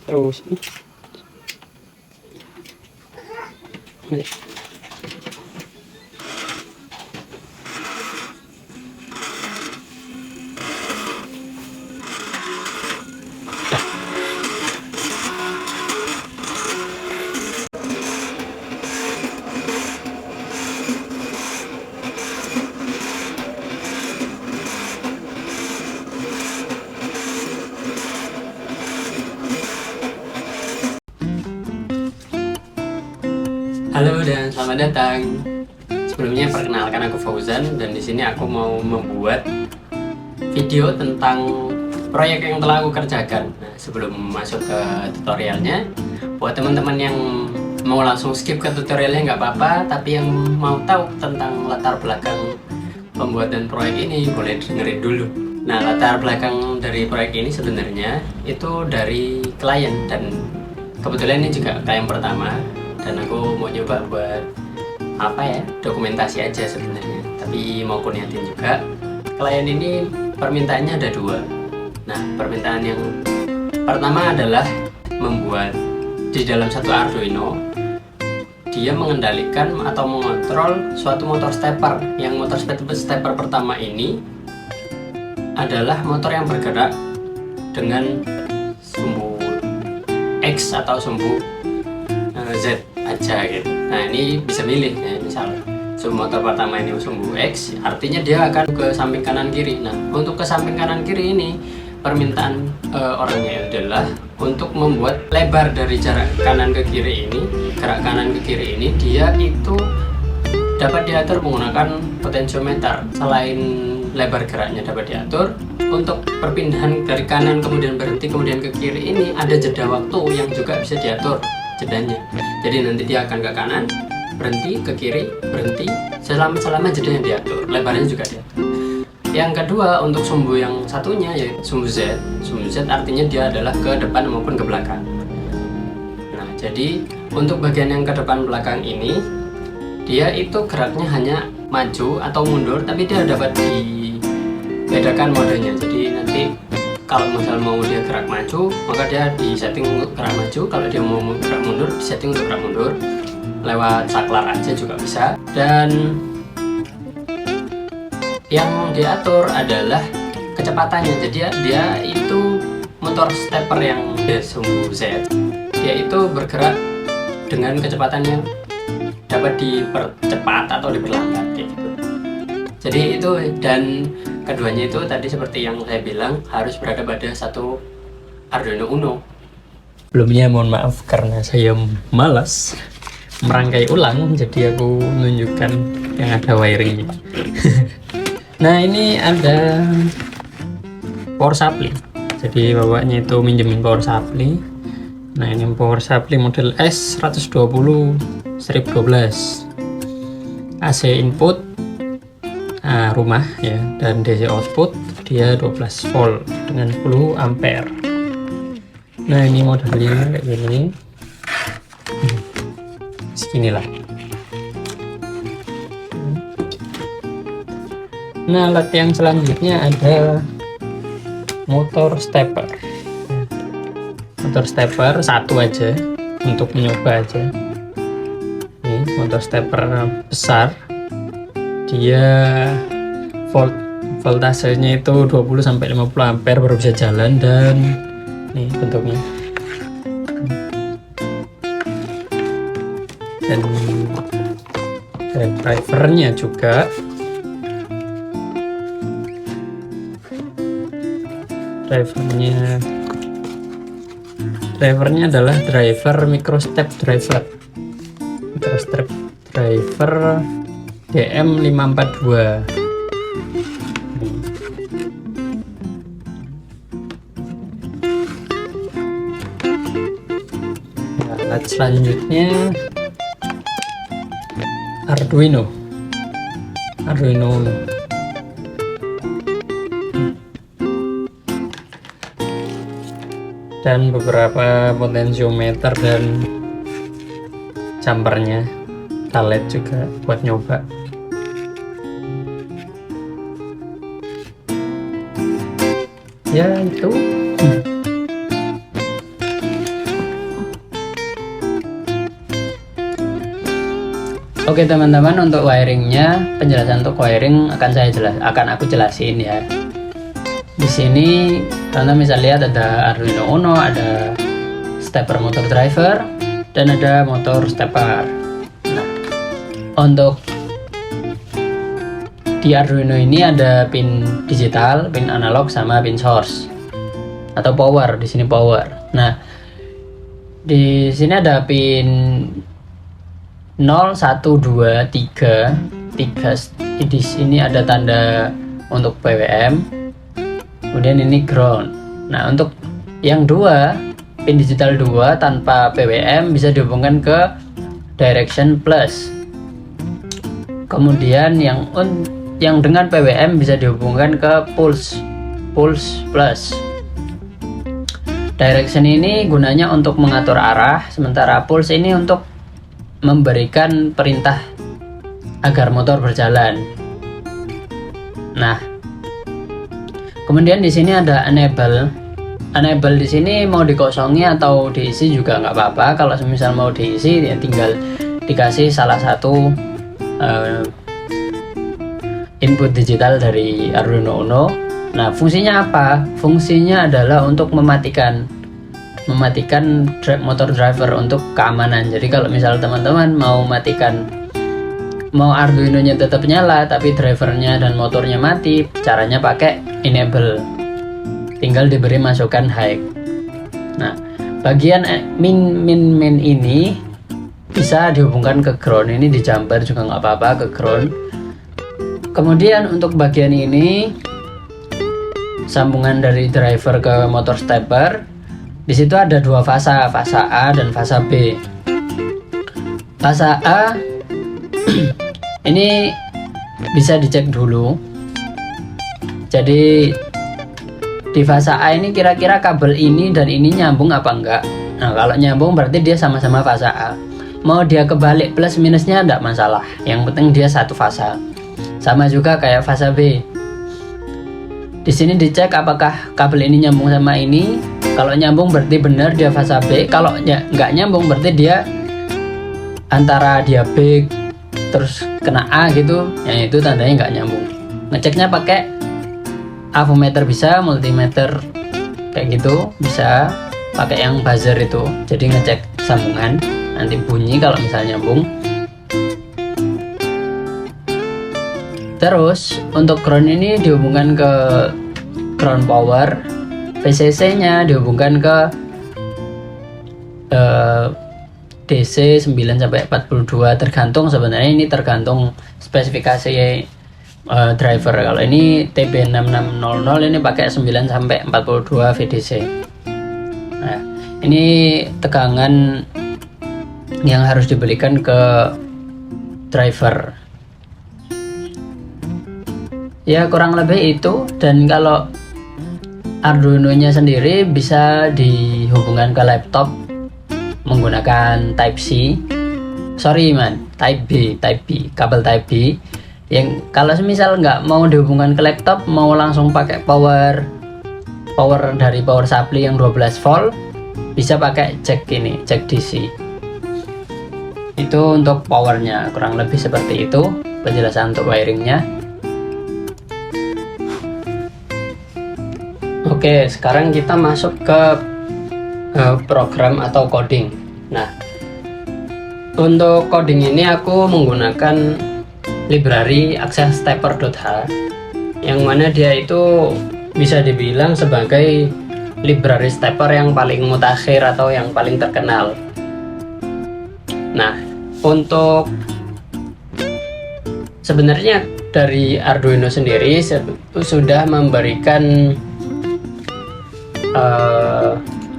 Terus halo dan selamat datang. Sebelumnya perkenalkan, aku Fauzan dan di sini aku mau membuat video tentang proyek yang telah aku kerjakan. Nah, sebelum masuk ke tutorialnya, buat teman-teman yang mau langsung skip ke tutorialnya nggak apa-apa, tapi yang mau tahu tentang latar belakang pembuatan proyek ini boleh dengerin dulu. Nah, latar belakang dari proyek ini sebenarnya itu dari klien, dan kebetulan ini juga klien pertama. Dan aku mau nyoba buat dokumentasi aja sebenarnya, tapi mau aku niatin juga. Klien ini permintaannya ada dua. Nah, permintaan yang pertama adalah membuat di dalam satu Arduino dia mengendalikan atau mengontrol suatu motor stepper. Yang motor stepper pertama ini adalah motor yang bergerak dengan sumbu X atau sumbu Z aja gitu. Nah, ini bisa milih ya, misal sumbu motor pertama ini sumbu X, artinya dia akan ke samping kanan kiri. Nah, untuk ke samping kanan kiri ini permintaan orangnya adalah untuk membuat lebar dari jarak kanan ke kiri ini, gerak kanan ke kiri ini, dia itu dapat diatur menggunakan potensiometer. Selain lebar geraknya dapat diatur, untuk perpindahan dari kanan kemudian berhenti kemudian ke kiri ini ada jeda waktu yang juga bisa diatur jedanya. Jadi nanti dia akan ke kanan, berhenti, ke kiri, berhenti, selama jedanya diatur, lebarnya juga diatur. Yang kedua, untuk sumbu yang satunya yaitu sumbu Z. Sumbu Z artinya dia adalah ke depan maupun ke belakang. Nah, jadi untuk bagian yang ke depan belakang ini, dia itu geraknya hanya maju atau mundur, tapi dia dapat dibedakan modenya. Jadi nanti kalau misal mau dia gerak maju, maka dia disetting untuk gerak maju. Kalau dia mau gerak mundur, disetting untuk gerak mundur. Lewat saklar aja juga bisa. Dan yang diatur adalah kecepatannya. Jadi dia itu motor stepper yang sumbu Z, dia itu bergerak dengan kecepatan yang dapat dipercepat atau diperlambat gitu. Jadi itu, dan keduanya itu tadi seperti yang saya bilang harus berada pada satu Arduino Uno. Sebelumnya mohon maaf karena saya malas merangkai ulang, jadi aku menunjukkan yang ada wiringnya. Nah, ini ada power supply. Jadi bawahnya itu minjemin power supply. Nah, ini power supply model S120 strip 12. AC input rumah ya, dan DC output dia 12 volt dengan 10 ampere. Nah, ini modelnya kayak gini. Seginilah. Nah, alat yang selanjutnya ada motor stepper. Motor stepper satu aja untuk mencoba aja. Ini motor stepper besar. Dia voltasenya itu 20 sampai 50 ampere baru bisa jalan, dan nih bentuknya. Dan drivernya juga drivernya adalah driver microstep driver DM542. Nah, alat selanjutnya Arduino Uno. Dan beberapa potensiometer dan jumpernya, talet juga buat nyoba. Ya itu. Oke teman-teman, untuk wiringnya, penjelasan untuk wiring akan aku jelasin ya. Di sini teman-teman bisa lihat ada Arduino Uno, ada stepper motor driver, dan ada motor stepper. Nah, untuk di Arduino ini ada pin digital, pin analog, sama pin source atau power. Di sini power. Nah, di sini ada pin 0, 1, 2, 3. Di sini ada tanda untuk PWM. Kemudian ini ground. Nah, untuk yang 2, pin digital 2 tanpa PWM bisa dihubungkan ke direction plus. Kemudian yang dengan PWM bisa dihubungkan ke pulse plus. Direction ini gunanya untuk mengatur arah, sementara pulse ini untuk memberikan perintah agar motor berjalan. Nah, kemudian di sini ada enable. Enable di sini mau dikosongi atau diisi juga nggak apa-apa. Kalau misal mau diisi, ya tinggal dikasih salah satu input digital dari Arduino Uno. Nah, fungsinya apa? Fungsinya adalah untuk mematikan motor driver untuk keamanan. Jadi kalau misal teman-teman mau Arduino-nya tetap nyala tapi drivernya dan motornya mati, caranya pakai enable. Tinggal diberi masukan high. Nah, bagian min ini bisa dihubungkan ke ground. Ini di jumper juga nggak apa-apa, ke ground. Kemudian untuk bagian ini sambungan dari driver ke motor stepper. Di situ ada dua fasa A dan fasa B. Fasa A ini bisa dicek dulu. Jadi di fasa A ini kira-kira kabel ini dan ini nyambung apa enggak. Nah, kalau nyambung berarti dia sama-sama fasa A. Mau dia kebalik plus minusnya enggak masalah. Yang penting dia satu fasa. Sama juga kayak fasa B. Di sini dicek apakah kabel ini nyambung sama ini. Kalau nyambung berarti benar dia fasa B. Kalau nggak nyambung berarti dia antara dia B terus kena A gitu. Yang itu tandanya nggak nyambung. Ngeceknya pakai avometer bisa, multimeter kayak gitu bisa. Pakai yang buzzer itu. Jadi ngecek sambungan. Nanti bunyi kalau misalnya nyambung. Terus untuk ground ini dihubungkan ke ground power, VCC nya dihubungkan ke DC 9 sampai 42, tergantung sebenarnya, ini tergantung spesifikasi driver. Kalau ini TB6600 ini pakai 9 sampai 42 VDC. Nah, ini tegangan yang harus diberikan ke driver. Ya kurang lebih itu. Dan kalau Arduino-nya sendiri bisa dihubungkan ke laptop menggunakan Type C. Type B, kabel Type B. Yang kalau misal nggak mau dihubungkan ke laptop, mau langsung pakai power dari power supply yang 12 volt, bisa pakai jack DC. Itu untuk powernya, kurang lebih seperti itu penjelasan untuk wiringnya. Oke, sekarang kita masuk ke program atau coding. Nah, untuk coding ini aku menggunakan library access-stepper.h, yang mana dia itu bisa dibilang sebagai library stepper yang paling mutakhir atau yang paling terkenal. Nah, untuk sebenarnya dari Arduino sendiri sudah memberikan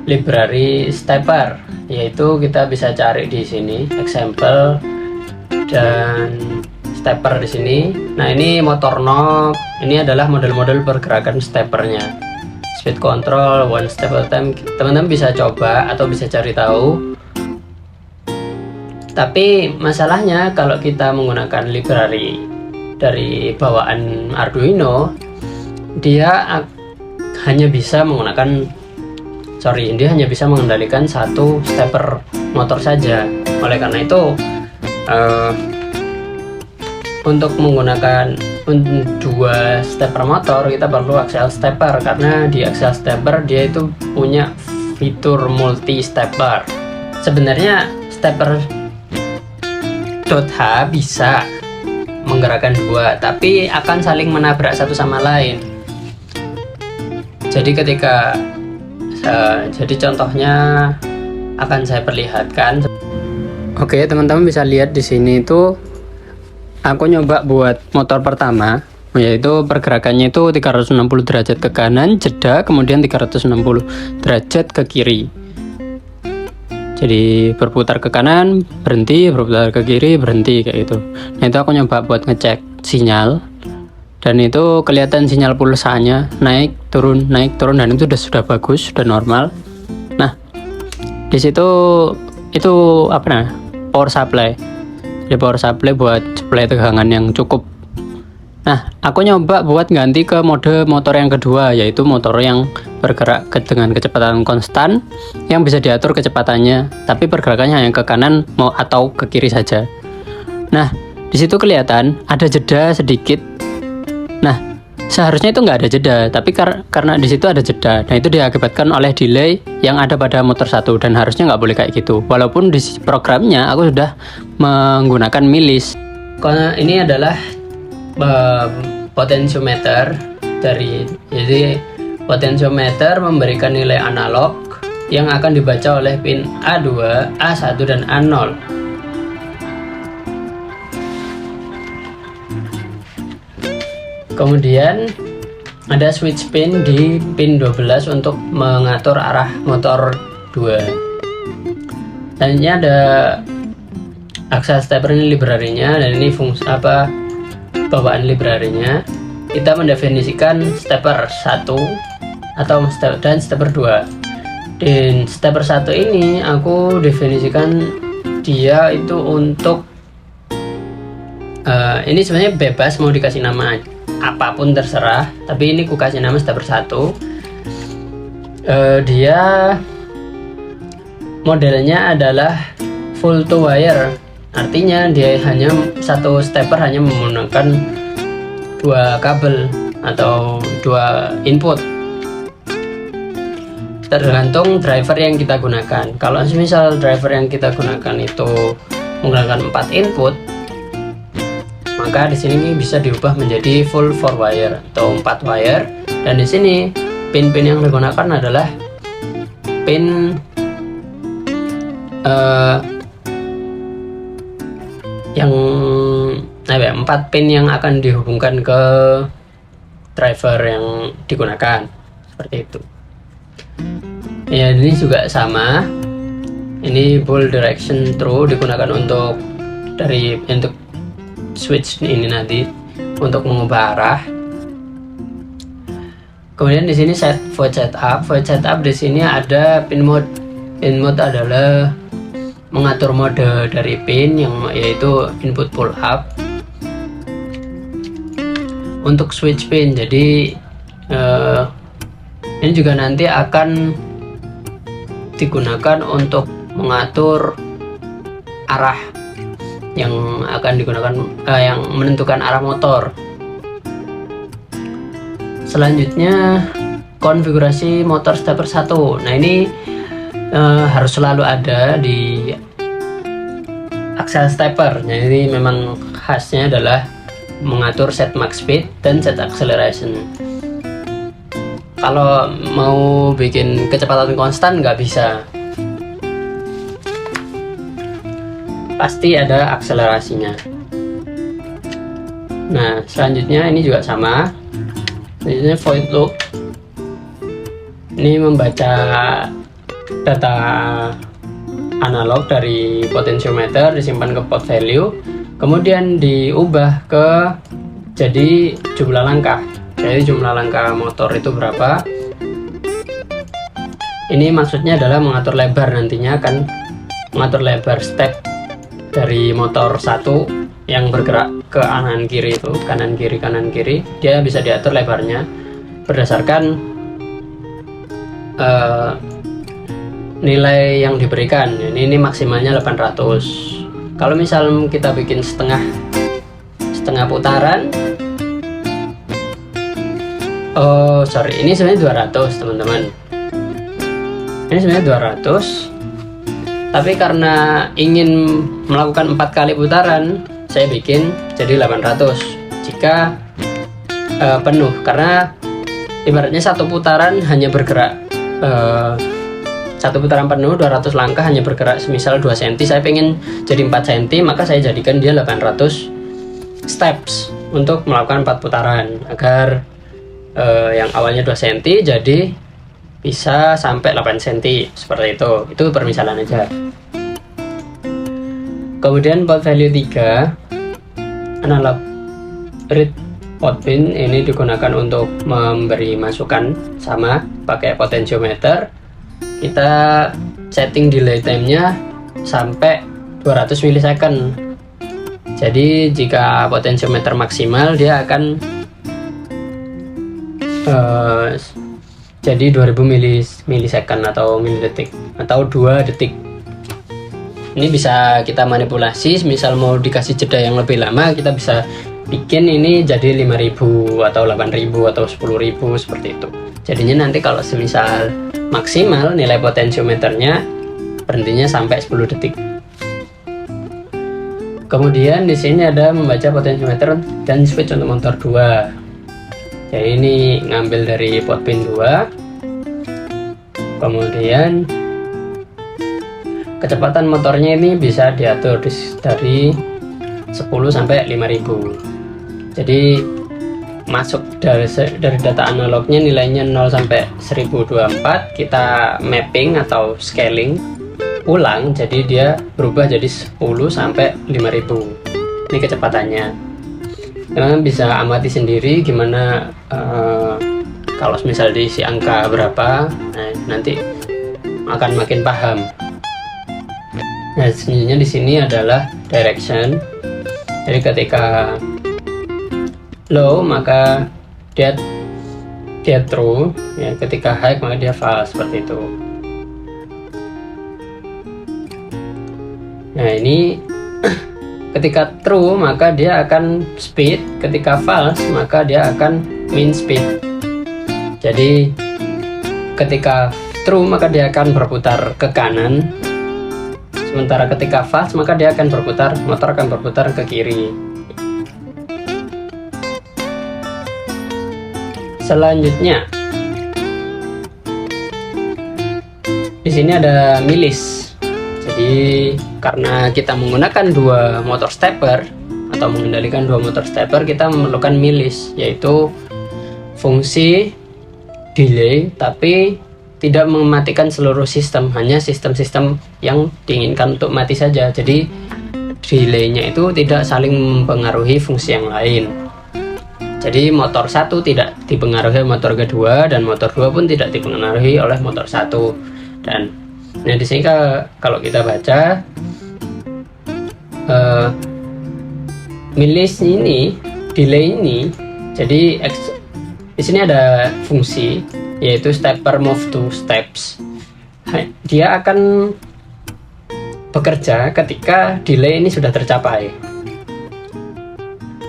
library stepper, yaitu kita bisa cari di sini example dan stepper di sini. Nah, ini motor knob, ini adalah model-model pergerakan steppernya, speed control, one step at a time. Teman-teman bisa coba atau bisa cari tahu. Tapi masalahnya kalau kita menggunakan library dari bawaan Arduino, dia hanya bisa mengendalikan satu stepper motor saja. Oleh karena itu untuk menggunakan dua stepper motor kita perlu axle stepper, karena di axle stepper dia itu punya fitur multi stepper. Sebenarnya stepper .H bisa menggerakkan dua, tapi akan saling menabrak satu sama lain. Jadi ketika jadi contohnya akan saya perlihatkan. Oke, teman-teman bisa lihat di sini itu aku nyoba buat motor pertama, yaitu pergerakannya itu 360 derajat ke kanan, jeda, kemudian 360 derajat ke kiri. Jadi berputar ke kanan, berhenti, berputar ke kiri, berhenti, kayak gitu. Nah itu aku nyoba buat ngecek sinyal, dan itu kelihatan sinyal pulsanya naik turun, dan itu sudah bagus, sudah normal. Nah di situ itu power supply. Jadi power supply buat supply tegangan yang cukup. Nah aku nyoba buat ganti ke mode motor yang kedua, yaitu motor yang bergerak dengan kecepatan konstan, yang bisa diatur kecepatannya, tapi pergerakannya hanya ke kanan mau atau ke kiri saja. Nah di situ kelihatan ada jeda sedikit. Nah seharusnya itu nggak ada jeda, tapi karena di situ ada jeda. Nah itu diakibatkan oleh delay yang ada pada motor satu, dan harusnya nggak boleh kayak gitu. Walaupun di programnya aku sudah menggunakan milis. Karena ini adalah potentiometer jadi potentiometer memberikan nilai analog yang akan dibaca oleh pin A2, A1 dan A0. Kemudian ada switch pin di pin 12 untuk mengatur arah motor 2. Dan ini ada axle stepper, ini library-nya, dan ini fungsi bawaan library-nya. Kita mendefinisikan stepper 1 dan stepper 2. Dan stepper 1 ini aku definisikan dia itu untuk ini sebenarnya bebas mau dikasih nama apapun terserah, tapi ini ku kasih nama stepper 1. Dia modelnya adalah full to wire, artinya dia hanya satu stepper hanya menggunakan dua kabel atau dua input, tergantung driver yang kita gunakan. Kalau misal driver yang kita gunakan itu menggunakan 4 input, maka di sini bisa diubah menjadi full 4 wire atau 4 wire. Dan di sini pin-pin yang digunakan adalah pin yang 4 pin yang akan dihubungkan ke driver yang digunakan, seperti itu. Ya, ini juga sama. Ini pull direction true digunakan untuk switch ini nanti untuk mengubah arah. Kemudian di sini void setup di sini ada pin mode. Pin mode adalah mengatur mode dari pin yaitu input pull up. Untuk switch pin, jadi ini juga nanti akan digunakan untuk mengatur arah yang akan digunakan yang menentukan arah motor. Selanjutnya konfigurasi motor stepper 1. Nah ini harus selalu ada di axle stepper. Nah ini memang khasnya adalah mengatur set max speed dan set acceleration. Kalau mau bikin kecepatan konstan nggak bisa, pasti ada akselerasinya. Nah selanjutnya ini juga sama. Selanjutnya void loop, ini membaca data analog dari potentiometer, disimpan ke pot value, kemudian diubah jadi jumlah langkah. Jadi jumlah langkah motor itu berapa. Ini maksudnya adalah mengatur lebar, nantinya akan mengatur lebar step dari motor 1 yang bergerak ke kanan kiri, itu kanan kiri, dia bisa diatur lebarnya berdasarkan nilai yang diberikan. Ini maksimalnya 800. Kalau misal kita bikin setengah setengah putaran. Oh sorry, ini sebenarnya 200 teman-teman. Ini sebenarnya 200, tapi karena ingin melakukan 4 kali putaran, saya bikin jadi 800 jika penuh, karena ibaratnya satu putaran hanya bergerak satu putaran penuh 200 langkah hanya bergerak semisal 2 cm. Saya pengen jadi 4 cm, maka saya jadikan dia 800 steps untuk melakukan 4 putaran, agar yang awalnya 2 cm jadi bisa sampai 8 cm seperti itu. Itu permisalan aja. Kemudian pot value 3, analog read pot pin ini digunakan untuk memberi masukan, sama pakai potentiometer. Kita setting delay time-nya sampai 200 milisecond. Jadi jika potentiometer maksimal dia akan jadi 2000 milisecond atau milidetik atau 2 detik. Ini bisa kita manipulasi, misal mau dikasih jeda yang lebih lama, kita bisa bikin ini jadi 5000 atau 8000 atau 10000 seperti itu. Jadinya nanti kalau semisal maksimal nilai potentiometernya berhentinya sampai 10 detik. Kemudian di sini ada membaca potentiometer dan switch untuk motor 2. Jadi ini ngambil dari pot pin 2. Kemudian kecepatan motornya ini bisa diatur dari 10 sampai 5000. Jadi masuk dari data analognya nilainya 0 sampai 1024, kita mapping atau scaling ulang, jadi dia berubah jadi 10 sampai 5000. Ini kecepatannya. Teman-teman bisa amati sendiri gimana kalau misal diisi angka berapa, nanti akan makin paham. Nah, sebenarnya di sini adalah direction. Jadi ketika low maka dia true, ya, ketika high maka dia false, seperti itu. Nah, ini ketika true maka dia akan speed, ketika false maka dia akan mean speed. Jadi ketika true maka dia akan berputar ke kanan, sementara ketika false maka dia akan berputar, motor akan berputar ke kiri. Selanjutnya di sini ada milis. Jadi karena kita menggunakan 2 motor stepper atau mengendalikan 2 motor stepper, kita memerlukan milis, yaitu fungsi delay tapi tidak mematikan seluruh sistem, hanya sistem-sistem yang diinginkan untuk mati saja. Jadi delaynya itu tidak saling mempengaruhi fungsi yang lain. Jadi motor 1 tidak dipengaruhi motor kedua, dan motor 2 pun tidak dipengaruhi oleh motor 1. Dan nah di sini kalau kita baca milis ini, delay ini, jadi di sini ada fungsi yaitu stepper move to steps. Dia akan bekerja ketika delay ini sudah tercapai.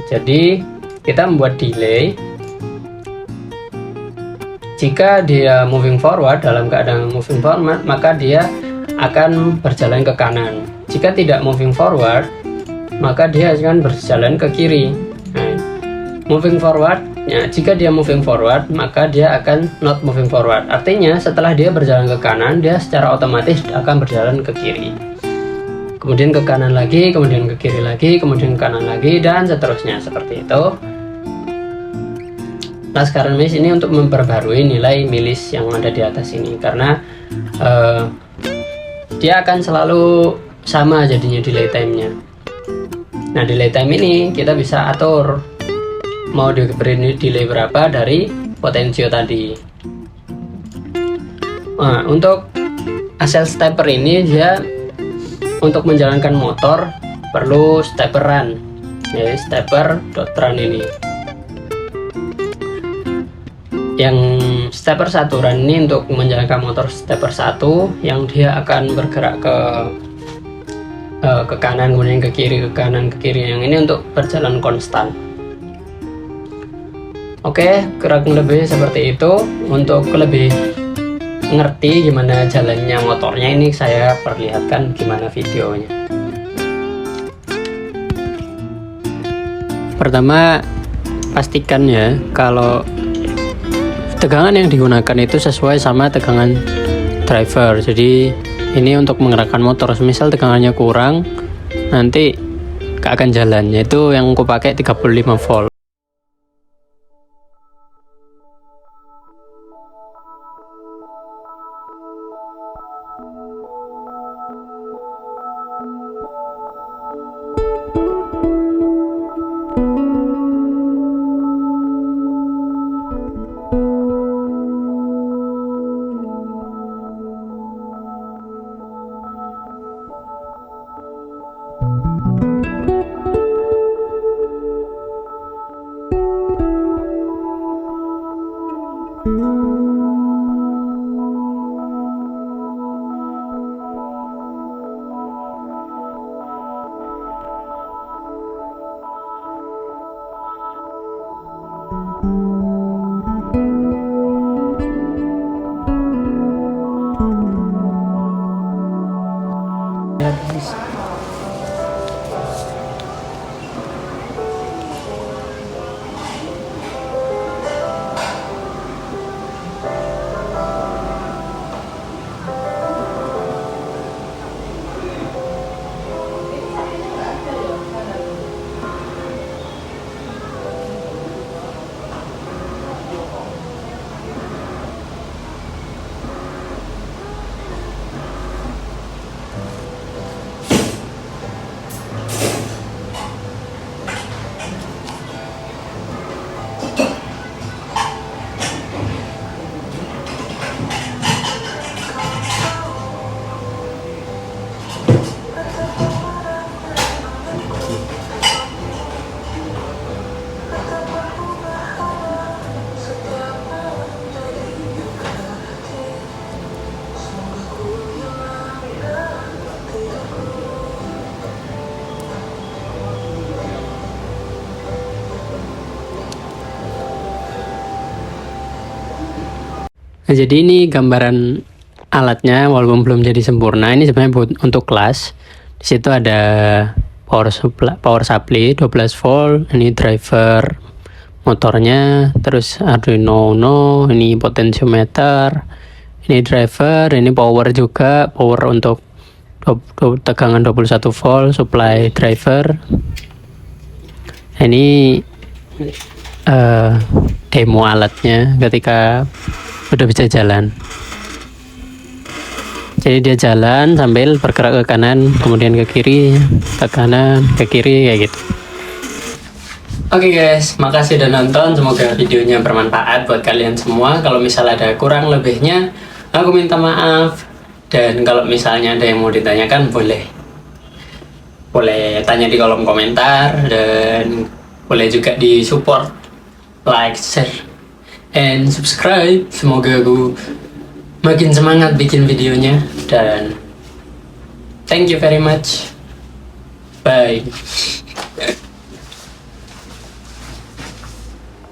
Jadi kita membuat delay jika dia moving forward, dalam keadaan moving forward maka dia akan berjalan ke kanan. Jika tidak moving forward maka dia akan berjalan ke kiri. Nah, moving forward, ya, jika dia moving forward maka dia akan not moving forward. Artinya setelah dia berjalan ke kanan, dia secara otomatis akan berjalan ke kiri, kemudian ke kanan lagi, kemudian ke kiri lagi, kemudian ke kanan lagi, dan seterusnya seperti itu. Nah, sekarang milis ini untuk memperbarui nilai milis yang ada di atas ini, karena dia akan selalu sama jadinya delay time-nya. Nah, delay time ini kita bisa atur mau diberi delay berapa dari potensio tadi. Nah, untuk asal stepper ini dia untuk menjalankan motor perlu stepper run, ya, stepper.run ini. Yang stepper 1 run ini untuk menjalankan motor stepper 1 yang dia akan bergerak ke ke kanan kemudian ke kiri, ke kanan ke kiri. Yang ini untuk berjalan konstan. Oke, kurang lebih seperti itu. Untuk lebih ngerti gimana jalannya motornya, ini saya perlihatkan gimana videonya. Pertama, pastikan ya kalau tegangan yang digunakan itu sesuai sama tegangan driver. Jadi ini untuk menggerakkan motor, misal tegangannya kurang nanti gak akan jalan. Itu yang aku pakai 35 volt. Nah, jadi ini gambaran alatnya walaupun belum jadi sempurna. Ini sebenarnya untuk kelas. Di situ ada power supply 12 volt, ini driver motornya, terus Arduino Uno, ini potentiometer, ini driver, ini power juga, power untuk tegangan 21 volt, supply driver. Ini demo alatnya ketika udah bisa jalan. Jadi dia jalan sambil bergerak ke kanan, kemudian ke kiri, ke kanan, ke kiri, kayak gitu. Oke guys, makasih udah nonton. Semoga videonya bermanfaat buat kalian semua. Kalau misalnya ada kurang lebihnya, aku minta maaf. Dan kalau misalnya ada yang mau ditanyakan, boleh tanya di kolom komentar. Dan boleh juga di support, like, share, and subscribe. Semoga aku makin semangat bikin videonya. Dan thank you very much. Bye.